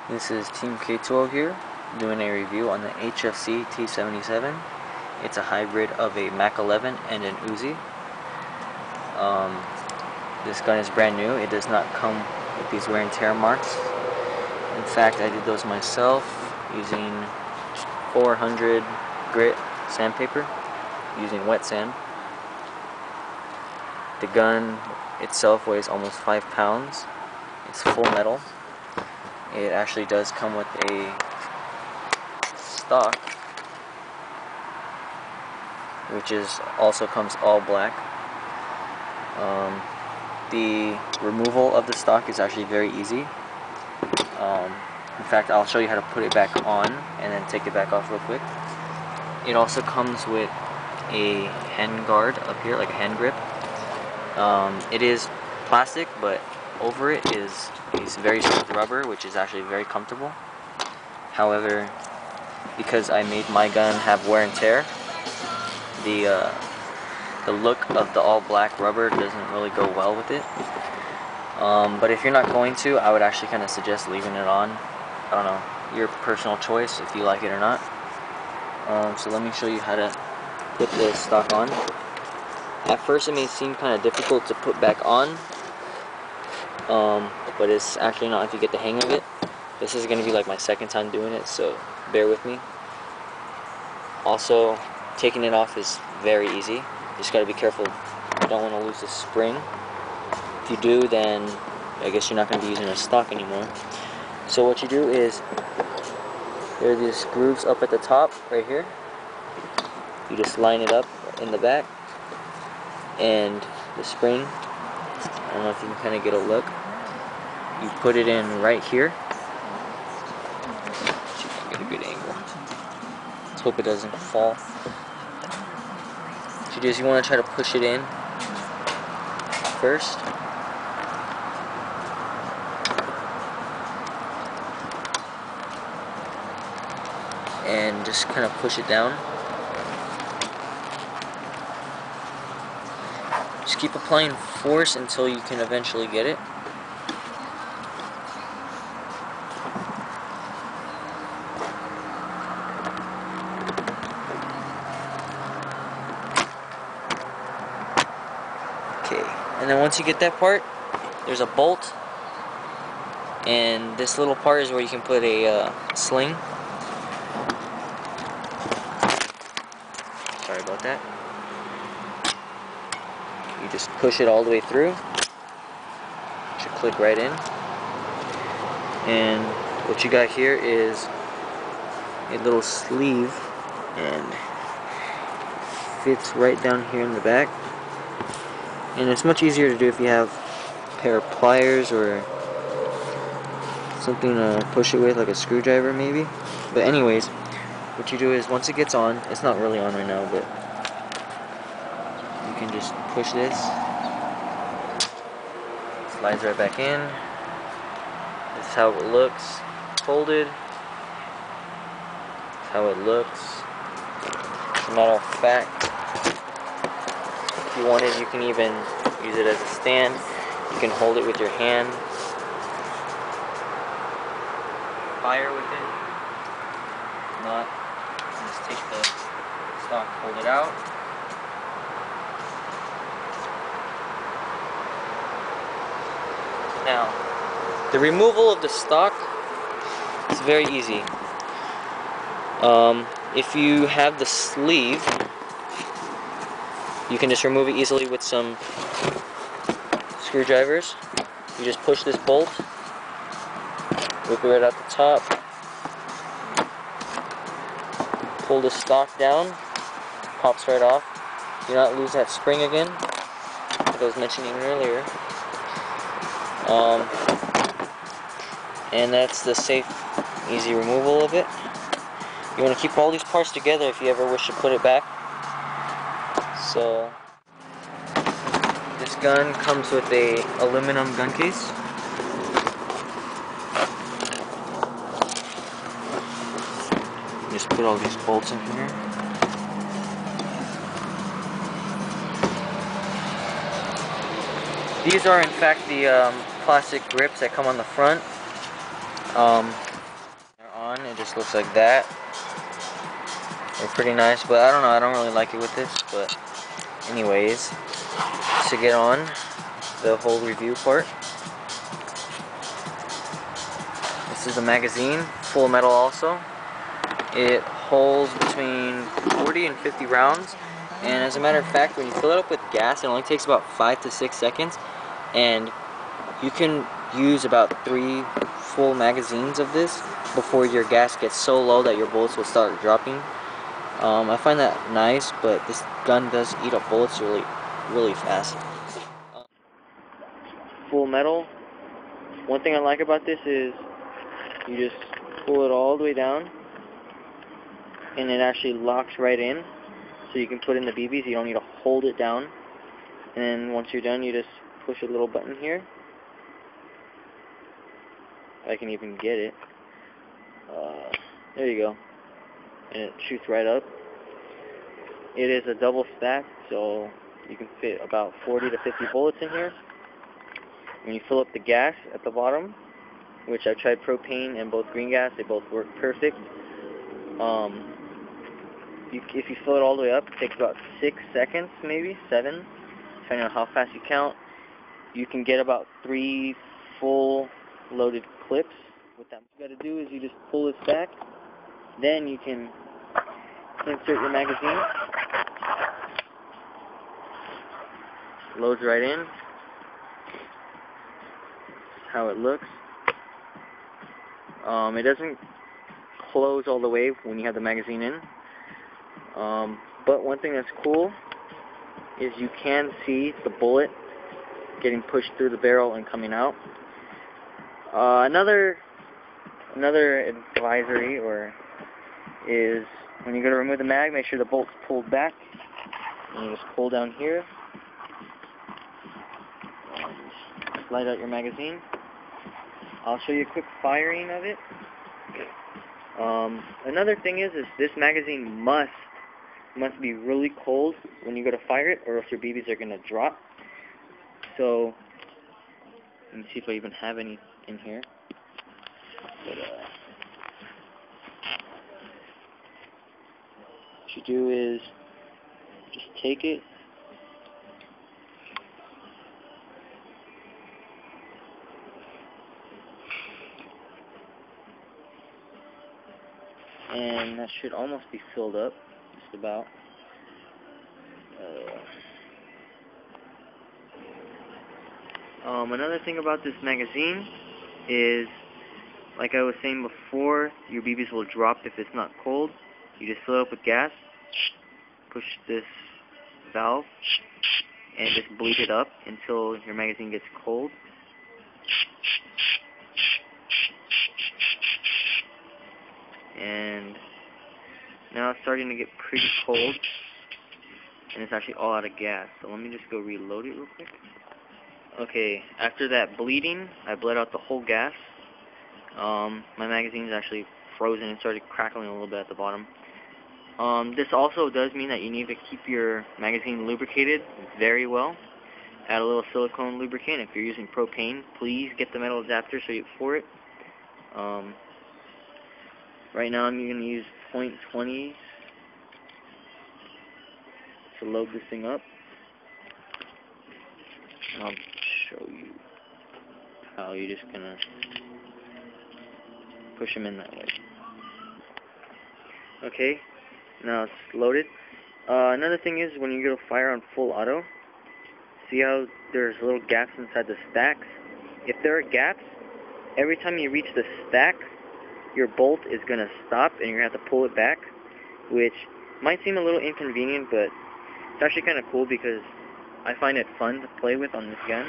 This is Team K2o here, doing a review on the HFC T77. It's a hybrid of a Mac 11 and an Uzi. This gun is brand new. It does not come with these wear and tear marks. In fact, I did those myself using 400 grit sandpaper, using wet sand. The gun itself weighs almost 5 pounds. It's full metal. It actually does come with a stock, which also comes all black. The removal of the stock is actually very easy. In fact, I'll show you how to put it back on and then take it back off real quick. It also comes with a hand guard up here, like a hand grip. It is plastic, but over it is very smooth rubber, which is actually very comfortable. However, because I made my gun have wear and tear, the look of the all black rubber doesn't really go well with it. But if you're not going to, I would actually kind of suggest leaving it on. I don't know, your personal choice if you like it or not. So let me show you how to put the stock on. At first it may seem kind of difficult to put back on, but it's actually not if you get the hang of it. This is going to be like my second time doing it, so bear with me. Also, taking it off is very easy. Just got to be careful. You don't want to lose the spring. If you do, then I guess you're not going to be using a stock anymore. So what you do is, there are these grooves up at the top, right here. You just line it up in the back, and the spring, I don't know if you can kind of get a look. You put it in right here. See if I can get a good angle. Let's hope it doesn't fall. What you do is you want to try to push it in first. And just kind of push it down. Just keep applying force until you can eventually get it. Okay, and then once you get that part, there's a bolt, and this little part is where you can put a sling. Sorry about that. You just push it all the way through. It should click right in. And what you got here is a little sleeve, and fits right down here in the back. And it's much easier to do if you have a pair of pliers or something to push it with, like a screwdriver maybe. But anyways, what you do is once it gets on, it's not really on right now, but you can just push this, slides right back in. This is how it looks folded. That's how it looks. As a matter of fact, if you wanted, you can even use it as a stand. You can hold it with your hand, fire with it. If not, just take the stock, hold it out. Now, the removal of the stock is very easy. If you have the sleeve, you can just remove it easily with some screwdrivers. You just push this bolt, whip it right out the top, pull the stock down, pops right off. Do not lose that spring again, like I was mentioning earlier. And that's the safe, easy removal of it. You want to keep all these parts together if you ever wish to put it back. So, this gun comes with a aluminum gun case. Just put all these bolts in here. These are in fact the plastic grips that come on the front. just looks like that. They're pretty nice, but I don't know, I don't really like it with this. But anyways, to get on the whole review part, this is the magazine, full metal also. It holds between 40 and 50 rounds, and as a matter of fact, when you fill it up with gas, it only takes about 5 to 6 seconds, and you can use about 3 full magazines of this before your gas gets so low that your bullets will start dropping. I find that nice, but this gun does eat up bullets really fast. Full metal. One thing I like about this is you just pull it all the way down, and it actually locks right in, so you can put in the BBs. You don't need to hold it down. And then once you're done, you just push a little button here. I can even get it. There you go. And it shoots right up. It is a double stack, so you can fit about 40 to 50 bullets in here. When you fill up the gas at the bottom, which I tried propane and both green gas, they both work perfect. If you fill it all the way up, it takes about 6 seconds, maybe 7, depending on how fast you count. You can get about 3 full loaded clips with that. What you got to do is you just pull this back, then you can insert your magazine. Loads right in. How it looks. It doesn't close all the way when you have the magazine in. But one thing that's cool is you can see the bullet getting pushed through the barrel and coming out. Another advisory is when you go to remove the mag, make sure the bolt's pulled back. And you just pull down here. And slide out your magazine. I'll show you a quick firing of it. Another thing is this magazine must be really cold when you go to fire it, or else your BBs are going to drop. So, let me see if I even have any in here. But, what you do is just take it, and that should almost be filled up, just about. Another thing about this magazine is, like I was saying before, your BBs will drop if it's not cold. You just fill it up with gas, push this valve, and just bleed it up until your magazine gets cold. And now it's starting to get pretty cold, and it's actually all out of gas. So let me just go reload it real quick. Okay, after that bleeding, I bled out the whole gas. My magazine's actually frozen and started crackling a little bit at the bottom. This also does mean that you need to keep your magazine lubricated very well. Add a little silicone lubricant. If you're using propane, please get the metal adapter for it. Right now I'm going to use .20 to load this thing up. And I'll show you how you're just going to push them in that way. Okay, now it's loaded. Another thing is when you go to fire on full auto, see how there's little gaps inside the stacks? If there are gaps, every time you reach the stack, your bolt is going to stop and you're going to have to pull it back, which might seem a little inconvenient, but it's actually kind of cool because I find it fun to play with on this gun.